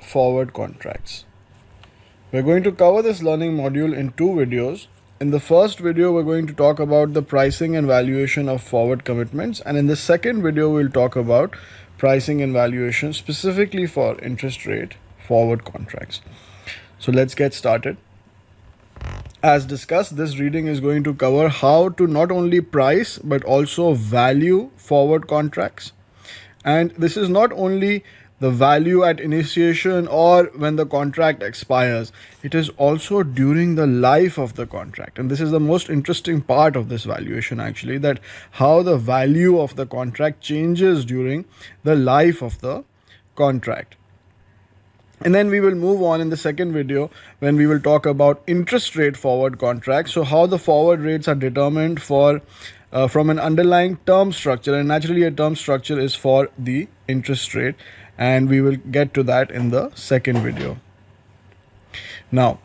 forward contracts. We're going to cover this learning module in two videos. In the first video, we're going to talk about the pricing and valuation of forward commitments. And in the second video, we'll talk about pricing and valuation specifically for interest rate forward contracts. So let's get started. As discussed, this reading is going to cover how to not only price but also value forward contracts. And this is not only the value at initiation or when the contract expires, it is also during the life of the contract. And this is the most interesting part of this valuation actually, that how the value of the contract changes during the life of the contract. And then we will move on in the second video when we will talk about interest rate forward contracts. So how the forward rates are determined for from an underlying term structure, and naturally a term structure is for the interest rate, and we will get to that in the second video. Now,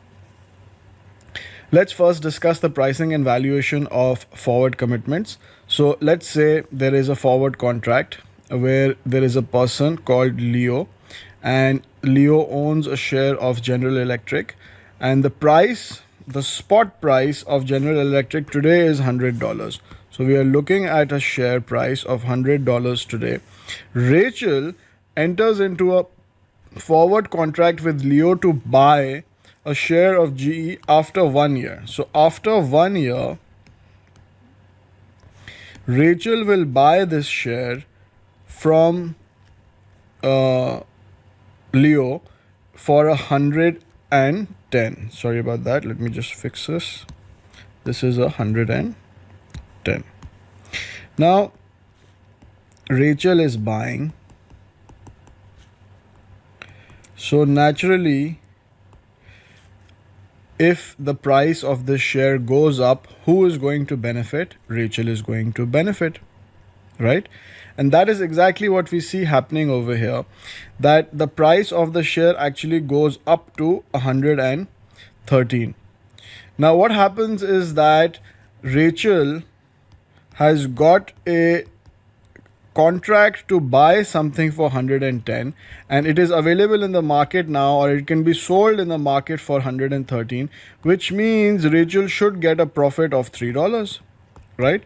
let's first discuss the pricing and valuation of forward commitments. So let's say there is a forward contract where there is a person called Leo, and Leo owns a share of General Electric, and the spot price of General Electric today is $100. So we are looking at a share price of $100 today. Rachel enters into a forward contract with Leo to buy a share of GE after 1 year. So after 1 year, Rachel will buy this share from Leo for 110. Sorry about that. Let me just fix this. This is 110. Now, Rachel is buying. So naturally, if the price of this share goes up, who is going to benefit? Rachel is going to benefit, right? And that is exactly what we see happening over here, that the price of the share actually goes up to 113. Now what happens is that Rachel has got a contract to buy something for 110, and it is available in the market now, or it can be sold in the market for 113, which means Rachel should get a profit of $3, right?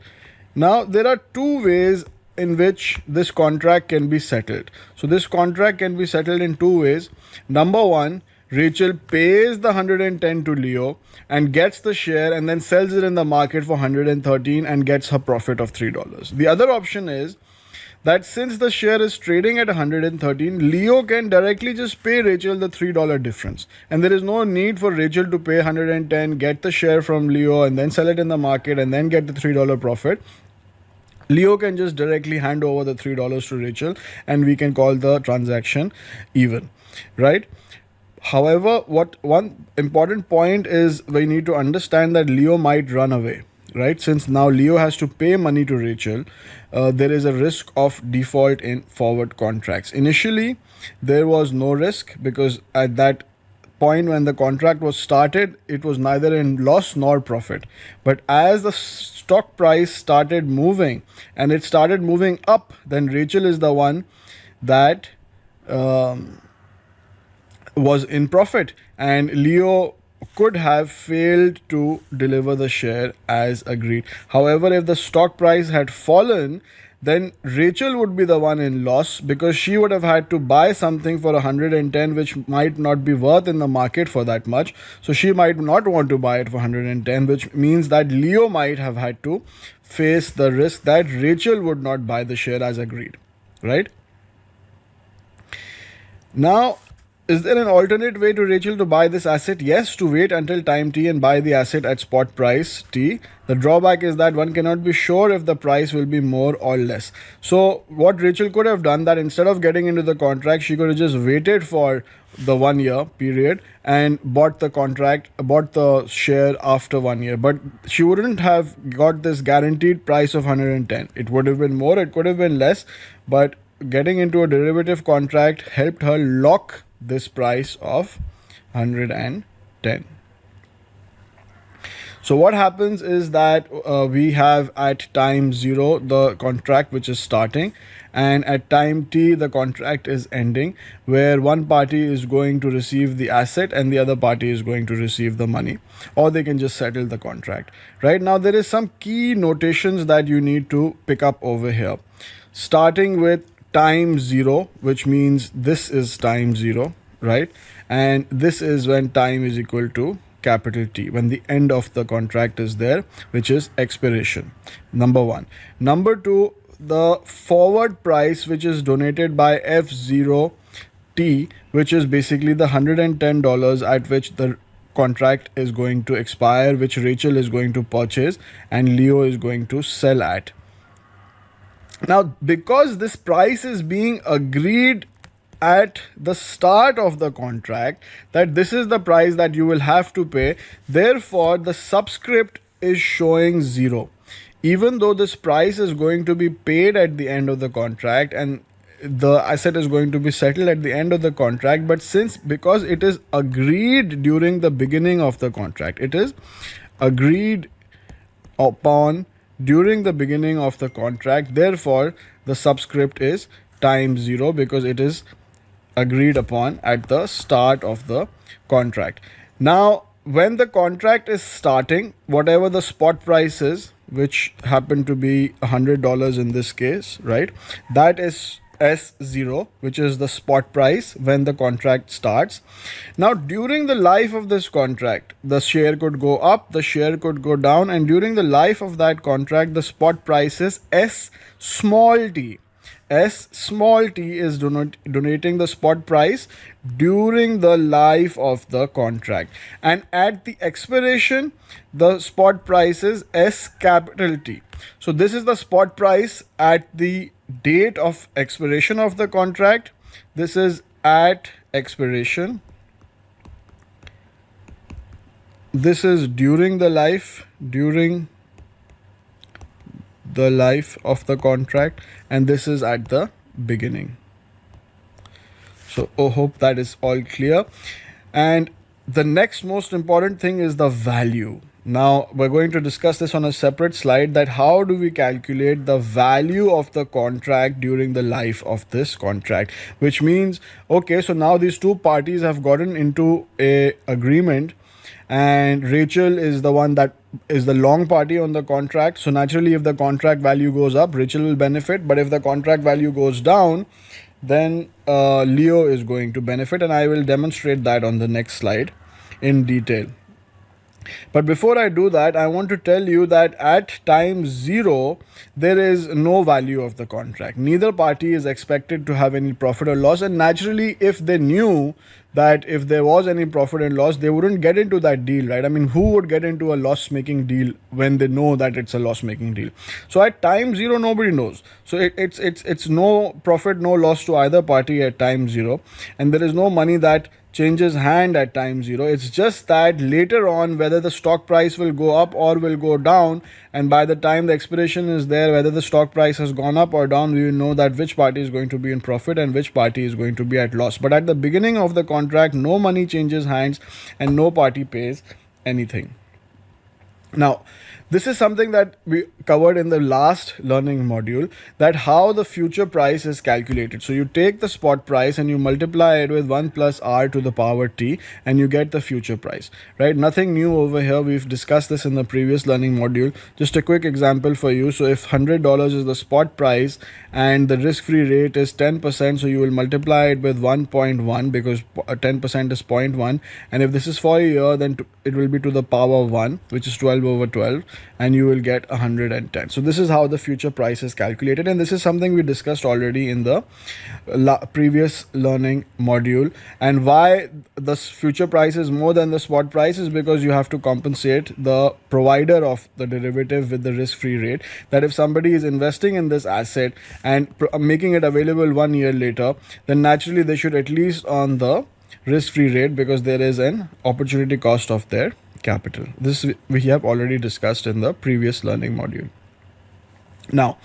Now there are two ways in which this contract can be settled. So this contract can be settled in two ways. Number one, Rachel pays the 110 to Leo and gets the share and then sells it in the market for 113 and gets her profit of $3. The other option is that since the share is trading at 113, Leo can directly just pay Rachel the $3 difference. And there is no need for Rachel to pay 110, get the share from Leo and then sell it in the market and then get the $3 profit. Leo can just directly hand over the $3 to Rachel and we can call the transaction even, right? However, one important point is we need to understand that Leo might run away, right? Since now Leo has to pay money to Rachel, there is a risk of default in forward contracts. Initially, there was no risk because at that point when the contract was started, it was neither in loss nor profit. But as the stock price started moving and it started moving up, then Rachel is the one that was in profit, and Leo could have failed to deliver the share as agreed. However, if the stock price had fallen, then Rachel would be the one in loss because she would have had to buy something for 110, which might not be worth in the market for that much. So she might not want to buy it for 110, which means that Leo might have had to face the risk that Rachel would not buy the share as agreed, right? Now, is there an alternate way to Rachel to buy this asset? Yes, to wait until time T and buy the asset at spot price T. The drawback is that one cannot be sure if the price will be more or less. So what Rachel could have done, that instead of getting into the contract, she could have just waited for the 1 year period and bought the share after 1 year. But she wouldn't have got this guaranteed price of 110. It would have been more, it could have been less, but getting into a derivative contract helped her lock this price of 110. So what happens is that we have at time 0 the contract which is starting, and at time t the contract is ending, where one party is going to receive the asset and the other party is going to receive the money, or they can just settle the contract. Right now there is some key notations that you need to pick up over here, starting with time 0, which means this is time 0, right? And this is when time is equal to capital T, when the end of the contract is there, which is expiration. Number 1. Number 2, the forward price, which is donated by F0T, which is basically the $110 at which the contract is going to expire, which Rachel is going to purchase and Leo is going to sell at. Now, because this price is being agreed at the start of the contract, that this is the price that you will have to pay, therefore the subscript is showing 0. Even though this price is going to be paid at the end of the contract and the asset is going to be settled at the end of the contract, but because it is agreed during the beginning of the contract, it is agreed upon during the beginning of the contract, therefore the subscript is time 0 because it is agreed upon at the start of the contract. Now, when the contract is starting, whatever the spot price is, which happened to be $100 in this case, right? That is S0, which is the spot price when the contract starts. Now, during the life of this contract, the share could go up, the share could go down, and during the life of that contract, the spot price is S small t. S small t is donating the spot price during the life of the contract, and at the expiration the spot price is S capital T. So this is the spot price at the date of expiration of the contract. This is at expiration. This is during the life of the contract, and this is at the beginning. So I hope that is all clear. And the next most important thing is the value. Now we're going to discuss this on a separate slide, that how do we calculate the value of the contract during the life of this contract, which means, okay, so now these two parties have gotten into a agreement and Rachel is the one that is the long party on the contract. So naturally, if the contract value goes up, Rachel will benefit, but if the contract value goes down, then Leo is going to benefit, and I will demonstrate that on the next slide in detail. But before I do that, I want to tell you that at time 0, there is no value of the contract. Neither party is expected to have any profit or loss. And naturally, if they knew that if there was any profit and loss, they wouldn't get into that deal, right? I mean, who would get into a loss-making deal when they know that it's a loss-making deal? So at time 0, nobody knows. So it's no profit, no loss to either party at time 0. And there is no money that changes hand at time 0. It's just that later on, whether the stock price will go up or will go down, and by the time the expiration is there, whether the stock price has gone up or down, we will know that which party is going to be in profit and which party is going to be at loss. But at the beginning of the contract, no money changes hands and no party pays anything. Now, this is something that we covered in the last learning module, that how the future price is calculated. So you take the spot price and you multiply it with 1 plus R to the power T, and you get the future price, right? Nothing new over here. We've discussed this in the previous learning module. Just a quick example for you. So if $100 is the spot price and the risk-free rate is 10%, so you will multiply it with 1.1 because 10% is 0.1. And if this is for a year, then it will be to the power 1, which is 12 over 12. And you will get 110. So this is how the future price is calculated, and this is something we discussed already in the previous learning module. And why the future price is more than the spot price is because you have to compensate the provider of the derivative with the risk-free rate. That if somebody is investing in this asset and making it available 1 year later, then naturally they should at least earn the risk-free rate because there is an opportunity cost of their capital. This we have already discussed in the previous learning module. Now,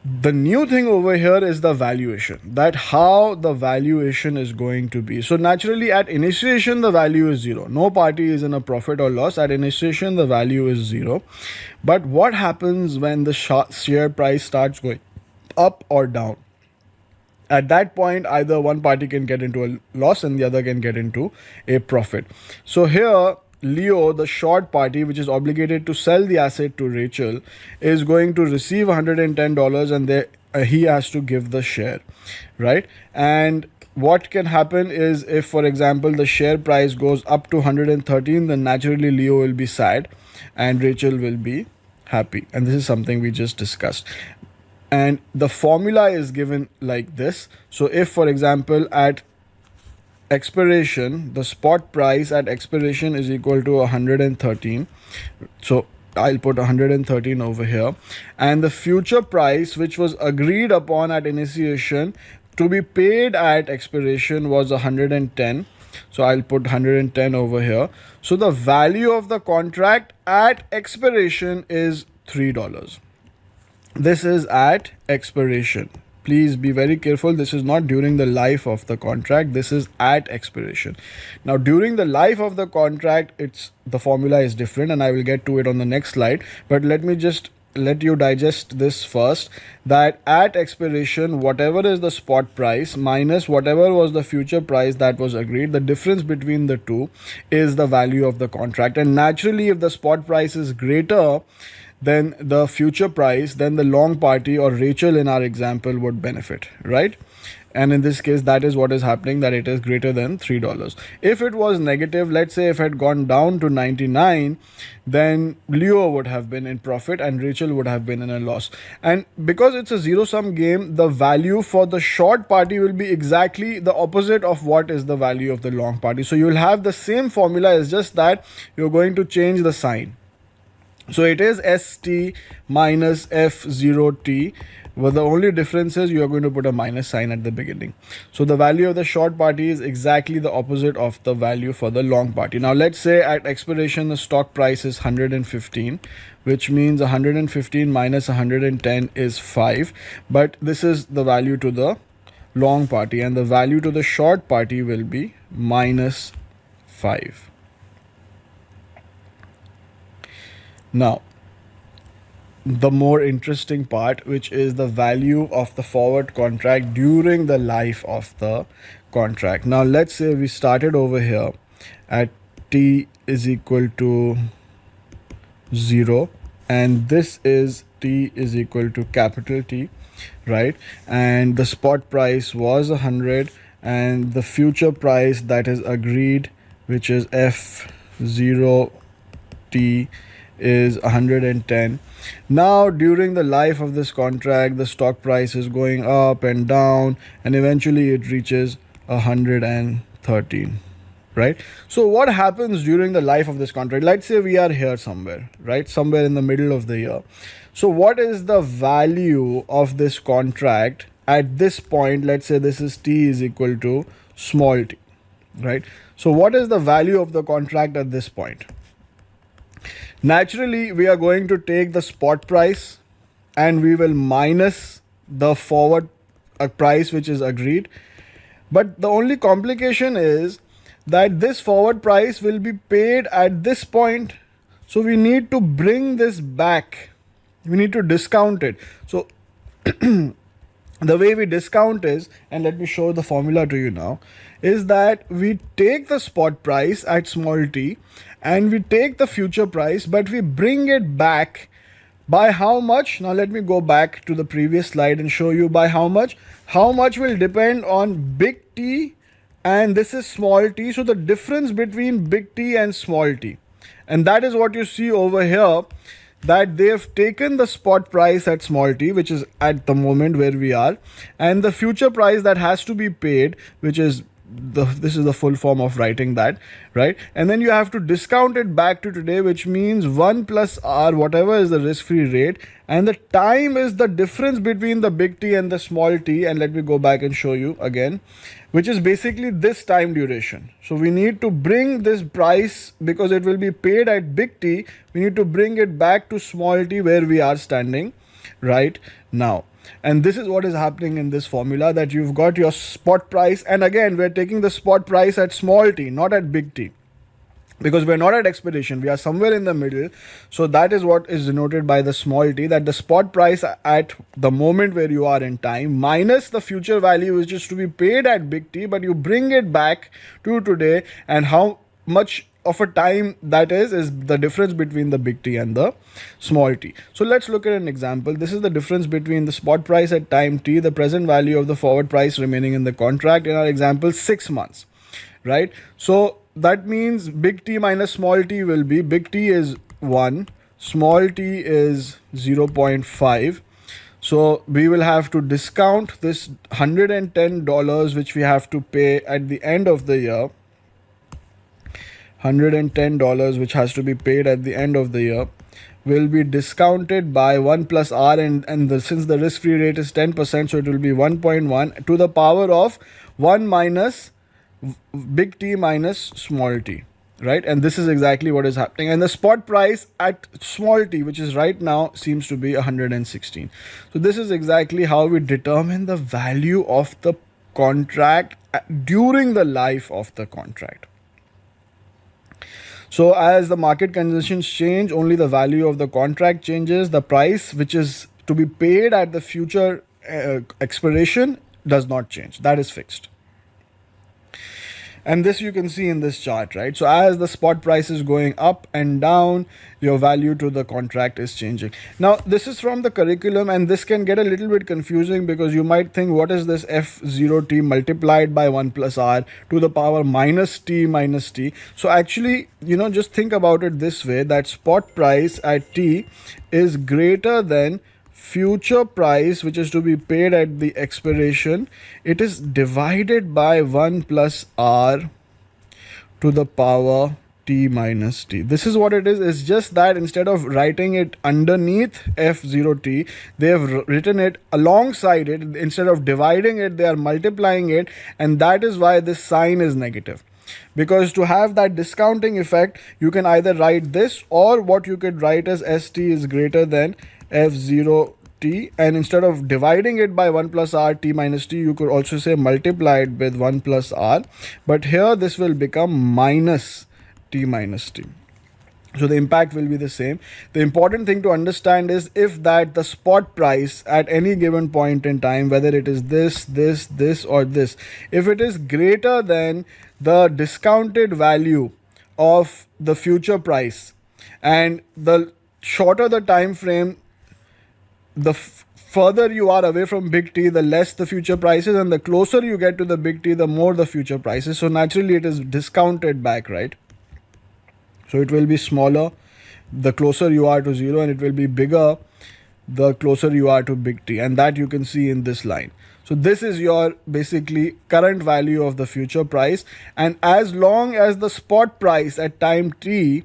the new thing over here is the valuation, that how the valuation is going to be. So naturally at initiation, the value is 0. No party is in a profit or loss. At initiation, the value is 0. But what happens when the share price starts going up or down. At that point, either one party can get into a loss and the other can get into a profit. So here, Leo, the short party, which is obligated to sell the asset to Rachel, is going to receive $110 and he has to give the share, right? And what can happen is, if, for example, the share price goes up to 113, then naturally Leo will be sad and Rachel will be happy. And this is something we just discussed. And the formula is given like this. So if, for example, at expiration, the spot price at expiration is equal to 113. So I'll put 113 over here. And the future price, which was agreed upon at initiation to be paid at expiration, was 110. So I'll put 110 over here. So the value of the contract at expiration is $3. This is at expiration. Please be very careful. This is not during the life of the contract. This is at expiration. Now, during the life of the contract, the formula is different, and I will get to it on the next slide. But let me just let you digest this first, that at expiration, whatever is the spot price minus whatever was the future price that was agreed, the difference between the two is the value of the contract. And naturally, if the spot price is greater then the future price, then the long party, or Rachel in our example, would benefit, right? And in this case, that is what is happening, that it is greater than $3. If it was negative, let's say if it had gone down to 99, then Leo would have been in profit and Rachel would have been in a loss. And because it's a zero-sum game, the value for the short party will be exactly the opposite of what is the value of the long party. So you'll have the same formula, it's just that you're going to change the sign. So it is ST minus F0T, but the only difference is you are going to put a minus sign at the beginning. So the value of the short party is exactly the opposite of the value for the long party. Now let's say at expiration the stock price is 115, which means 115 minus 110 is 5. But this is the value to the long party, and the value to the short party will be minus 5. Now, the more interesting part, which is the value of the forward contract during the life of the contract. Now, let's say we started over here at T is equal to 0, and this is T is equal to capital T, right? And the spot price was 100, and the future price that is agreed, which is F0T, is 110. Now during the life of this contract, the stock price is going up and down, and eventually it reaches 113, right? So what happens during the life of this contract? Let's say we are here somewhere, right? Somewhere in the middle of the year. So what is the value of this contract at this point? Let's say this is T is equal to small t, right? So what is the value of the contract at this point? Naturally, we are going to take the spot price and we will minus the forward price which is agreed. But the only complication is that this forward price will be paid at this point. So we need to bring this back. We need to discount it. So the way we discount is, and let me show the formula to you now, is that we take the spot price at small t and we take the future price, but we bring it back by how much? Now let me go back to the previous slide and show you by how much. How much will depend on big T, and this is small t. So the difference between big T and small t. And that is what you see over here, that they have taken the spot price at small t, which is at the moment where we are, and the future price that has to be paid, which is this is the full form of writing that, right? And then you have to discount it back to today, which means 1 plus R, whatever is the risk-free rate, and the time is the difference between the big T and the small t. And let me go back and show you again, which is basically this time duration. So we need to bring this price, because it will be paid at big T, we need to bring it back to small t where we are standing right now. And this is what is happening in this formula, that you've got your spot price, and again we're taking the spot price at small t, not at big T. because we're not at expiration, we are somewhere in the middle. So that is what is denoted by the small t, that the spot price at the moment where you are in time minus the future value is just to be paid at big T, but you bring it back to today, and how much of a time that is the difference between the big T and the small t. So let's look at an example. This is the difference between the spot price at time T, the present value of the forward price remaining in the contract. In our example, 6 months, right? So that means big T minus small t will be, big T is 1, small t is 0.5. So we will have to discount this $110 which we have to pay at the end of the year. $110 which has to be paid at the end of the year will be discounted by 1 plus r, since the risk-free rate is 10%, so it will be 1.1 to the power of 1 minus big T minus small t, right? And this is exactly what is happening. And the spot price at small t, which is right now, seems to be 116. So this is exactly how we determine the value of the contract during the life of the contract. So as the market conditions change, only the value of the contract changes. The price which is to be paid at the future expiration does not change. That is fixed. And this you can see in this chart, right? So as the spot price is going up and down, your value to the contract is changing. Now, this is from the curriculum, and this can get a little bit confusing because you might think, what is this F0t multiplied by 1 plus r to the power minus t minus t? So actually, just think about it this way, that spot price at t is greater than future price which is to be paid at the expiration. It is divided by 1 plus r to the power t minus t. This is what it is. It's just that instead of writing it underneath F0t, they have written it alongside it. Instead of dividing it, they are multiplying it, and that is why this sign is negative. Because to have that discounting effect, you can either write this, or what you could write as st is greater than F0t, and instead of dividing it by 1 plus r t minus t, you could also say multiply it with 1 plus r, but here this will become minus t minus t. So the impact will be the same. The important thing to understand is if that the spot price at any given point in time, whether it is this, or this, if it is greater than the discounted value of the future price, and the shorter the time frame, the further you are away from big T, the less the future prices, and the closer you get to the big T, the more the future prices. So naturally it is discounted back, right? So it will be smaller the closer you are to 0, and it will be bigger the closer you are to big T, and that you can see in this line. So this is your basically current value of the future price, and as long as the spot price at time T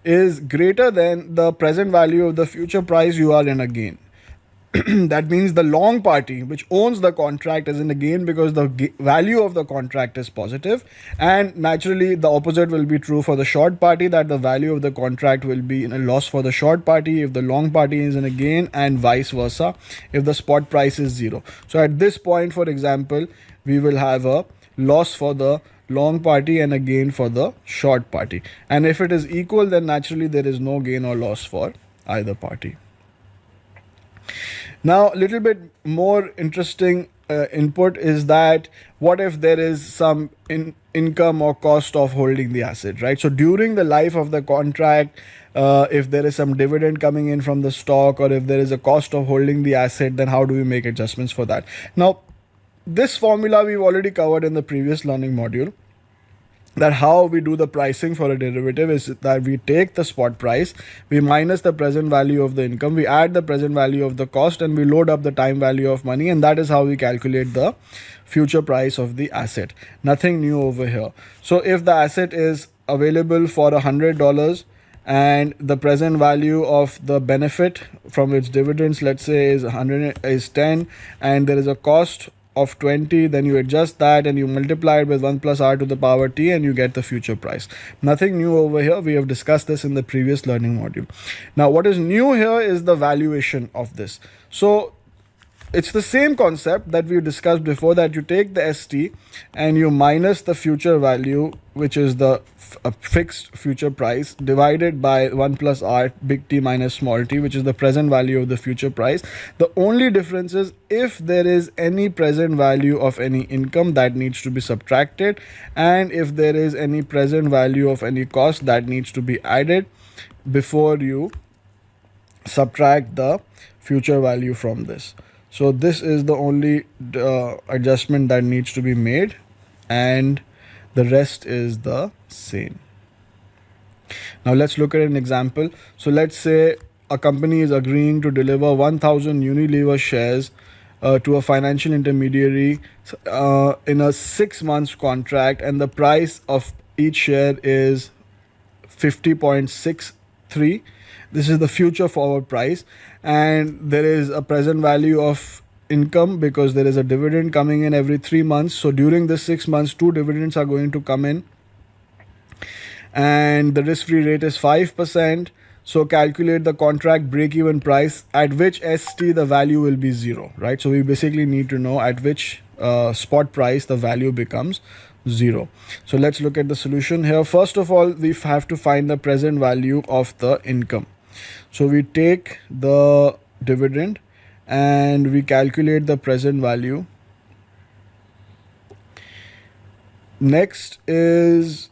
is greater than the present value of the future price, you are in a gain. That means the long party which owns the contract is in a gain because the value of the contract is positive, and naturally the opposite will be true for the short party, that the value of the contract will be in a loss for the short party if the long party is in a gain, and vice versa if the spot price is 0. So at this point, for example, we will have a loss for the long party and a gain for the short party, and if it is equal, then naturally there is no gain or loss for either party. Now, a little bit more interesting input is that what if there is some income or cost of holding the asset, right? So during the life of the contract, if there is some dividend coming in from the stock, or if there is a cost of holding the asset, then how do we make adjustments for that? Now, this formula we've already covered in the previous learning module. That how we do the pricing for a derivative is that we take the spot price, we minus the present value of the income, we add the present value of the cost, and we load up the time value of money, and that is how we calculate the future price of the asset. Nothing new over here. So if the asset is available for $100 and the present value of the benefit from its dividends, let's say, is 10, and there is a cost of 20, then you adjust that and you multiply it with 1 plus r to the power t, and you get the future price. Nothing new over here. We have discussed this in the previous learning module. Now, what is new here is the valuation of this. So it's the same concept that we discussed before, that you take the ST and you minus the future value, which is the fixed future price, divided by 1 plus R, big T minus small t, which is the present value of the future price. The only difference is if there is any present value of any income, that needs to be subtracted, and if there is any present value of any cost, that needs to be added before you subtract the future value from this. So this is the only adjustment that needs to be made, and the rest is the same. Now let's look at an example. So let's say a company is agreeing to deliver 1000 Unilever shares to a financial intermediary in a 6 months contract, and the price of each share is 50.63. This is the future forward price, and there is a present value of income because there is a dividend coming in every 3 months. So during this 6 months, 2 dividends are going to come in, and the risk-free rate is 5%. So calculate the contract break-even price at which ST the value will be 0, right? So we basically need to know at which spot price the value becomes 0. So let's look at the solution here. First of all, we have to find the present value of the income. So we take the dividend and we calculate the present value. Next is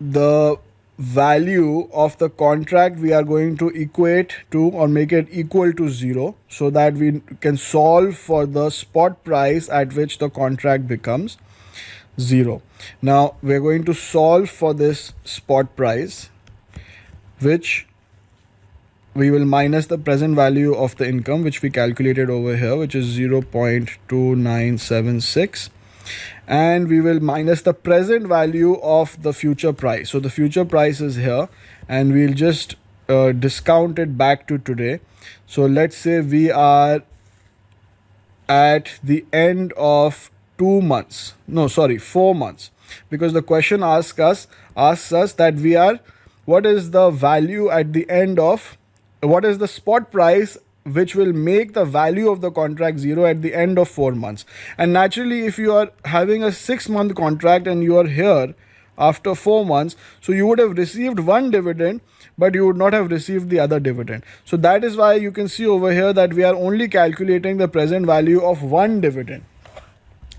the value of the contract we are going to equate to or make it equal to 0, so that we can solve for the spot price at which the contract becomes 0. Now we're going to solve for this spot price, which we will minus the present value of the income, which we calculated over here, which is 0.2976, and we will minus the present value of the future price. So the future price is here, and we'll just discount it back to today. So let's say we are at the end of 4 months, because the question asks us that what is the value at the end of, what is the spot price which will make the value of the contract 0 at the end of 4 months. And naturally, if you are having a 6-month contract and you are here after 4 months, so you would have received one dividend, but you would not have received the other dividend. So that is why you can see over here that we are only calculating the present value of one dividend,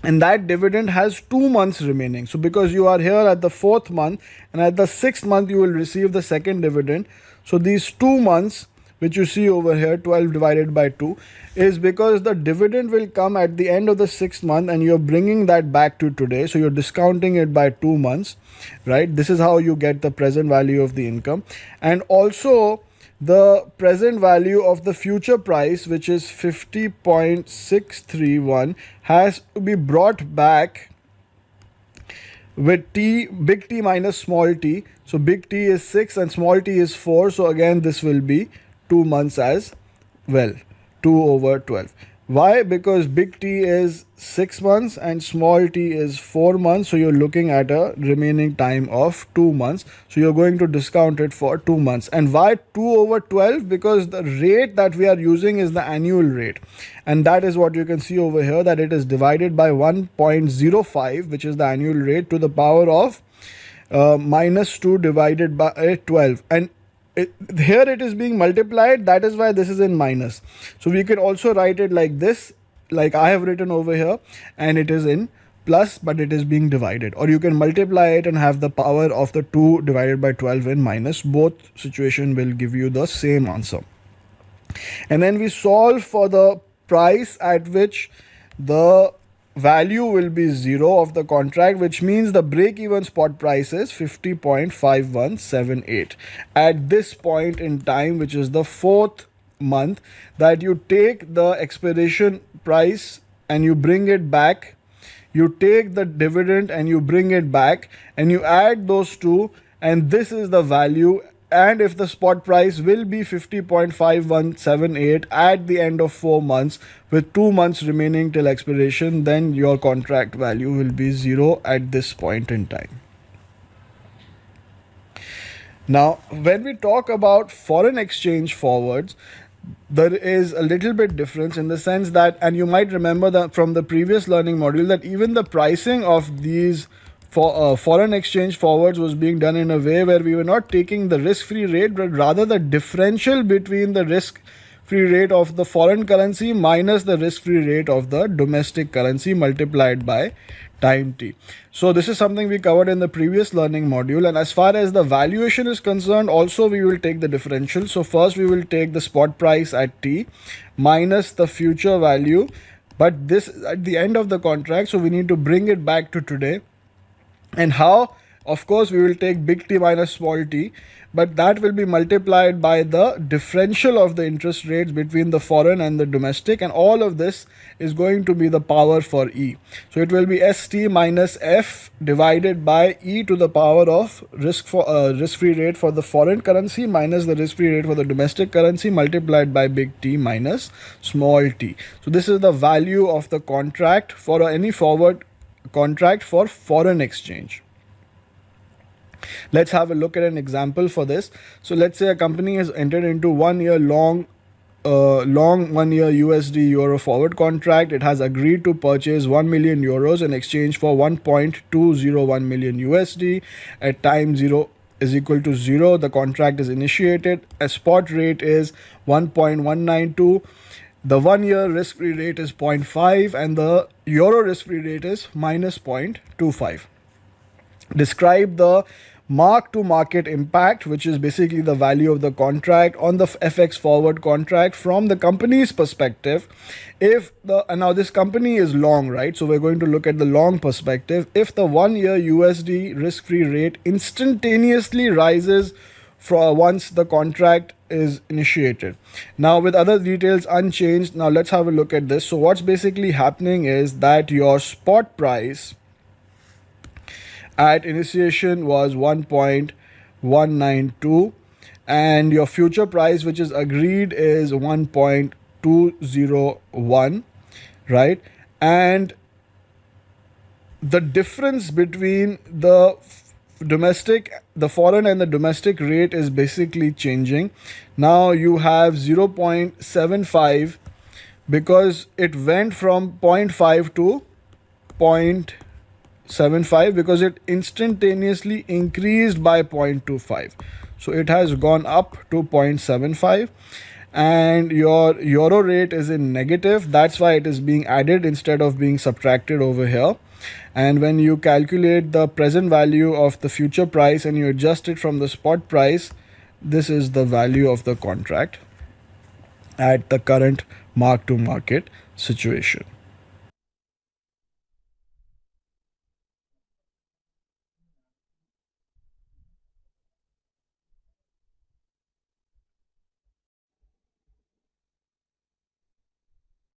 and that dividend has 2 months remaining. So because you are here at the 4th month, and at the 6th month you will receive the second dividend. So these 2 months which you see over here, 12 divided by 2, is because the dividend will come at the end of the 6th month, and you're bringing that back to today. So you're discounting it by 2 months, right? This is how you get the present value of the income. And also the present value of the future price, which is 50.631, has to be brought back with T, big T minus small t. So big T is 6 and small t is 4. So again, this will be 2 months as well, 2 over 12. Why? Because big T is 6 months and small t is 4 months. So you're looking at a remaining time of 2 months. So you're going to discount it for 2 months. And why 2 over 12? Because the rate that we are using is the annual rate. And that is what you can see over here, that it is divided by 1.05, which is the annual rate, to the power of minus 2 divided by 12. And here it is being multiplied, that is why this is in minus. So we can also write it like this, like I have written over here, and it is in plus, but it is being divided. Or you can multiply it and have the power of the 2 divided by 12 in minus. Both situation will give you the same answer. And then we solve for the price at which the value will be 0 of the contract, which means the break-even spot price is 50.5178 at this point in time, which is the 4th month, that you take the expiration price and you bring it back, you take the dividend and you bring it back, and you add those two, and this is the value. And if the spot price will be 50.5178 at the end of 4 months with 2 months remaining till expiration, then your contract value will be 0 at this point in time. Now, when we talk about foreign exchange forwards, there is a little bit difference in the sense that, and you might remember that from the previous learning module, that even the pricing of these foreign exchange forwards was being done in a way where we were not taking the risk-free rate, but rather the differential between the risk-free rate of the foreign currency minus the risk-free rate of the domestic currency multiplied by time t. So this is something we covered in the previous learning module, and as far as the valuation is concerned, also we will take the differential. So first we will take the spot price at t minus the future value, but this is at the end of the contract, so we need to bring it back to today. And how? Of course, we will take big T minus small t, but that will be multiplied by the differential of the interest rates between the foreign and the domestic, and all of this is going to be the power for E. So it will be ST minus F divided by E to the power of risk-free rate for the foreign currency minus the risk-free rate for the domestic currency multiplied by big T minus small t. So this is the value of the contract for any forward contract for foreign exchange. Let's have a look at an example for this. So let's say a company has entered into 1 year long 1 year USD euro forward contract. It has agreed to purchase 1 million euros in exchange for 1.201 million USD at time 0 is equal to 0. The contract is initiated. A spot rate is 1.192. The 1 year risk-free rate is 0.5 and the euro risk-free rate is minus 0.25. Describe the mark-to-market impact, which is basically the value of the contract on the FX forward contract from the company's perspective. Now this company is long, right? So we're going to look at the long perspective. If the 1 year USD risk-free rate instantaneously rises once the contract is initiated. Now with other details unchanged, now let's have a look at this. So what's basically happening is that your spot price at initiation was 1.192 and your future price, which is agreed, is 1.201, right? And the difference between the foreign and the domestic rate is basically changing. Now you have 0.75 because it went from 0.5 to 0.75 because it instantaneously increased by 0.25. So it has gone up to 0.75 and your euro rate is in negative. That's why it is being added instead of being subtracted over here. And when you calculate the present value of the future price and you adjust it from the spot price, this is the value of the contract at the current mark-to-market situation.